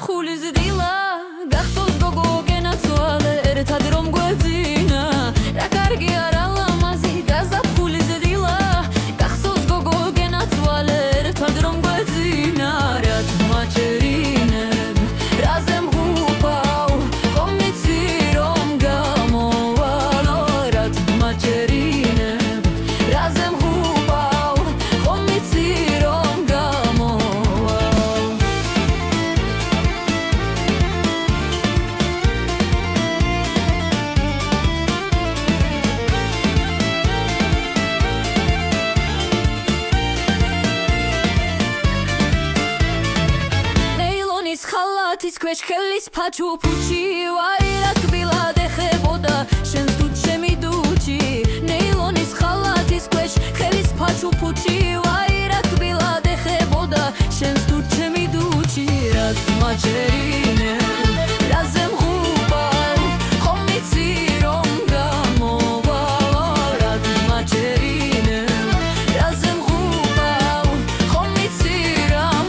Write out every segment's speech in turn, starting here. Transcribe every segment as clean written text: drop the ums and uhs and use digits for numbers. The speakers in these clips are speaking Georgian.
გაზაფხული ზრდილა გახსოვს გოგო გენაცვალე ერთად რომ გვეძინა რა კარგი არა ლამაზი გაზაფხული ზრდილა გახსოვს გოგო გენაცვალე ერთად რომ გვეძინა რა თმაჩერინებ რაზე მღუპავ ხომ იცი რომ გამოვალო რა თმაჩერინებ რაზე მღუპავ ხომ იცი რომ ხალათის ქვეშ ხელის ფაჩუფუჩი ვაი რა კბილად ეხებოდა შენს თუ ჩემი დუჩი ნეილონის ხალათის ქვეშ ხელის ფაჩუფუჩი ვაი რა კბილად ეხებოდა შენს თუ ჩემი დუჩი რა თმაჩერინებ რაზე მღუპავ ხომ იცი რომ გამოვალო რა თმაჩერინებ რაზე მღუპავ ხომ იცი რომ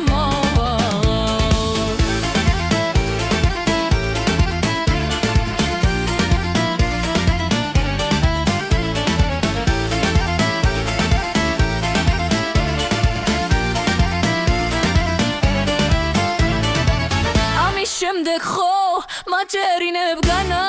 შემდეგ ხო მაჩერინებ განა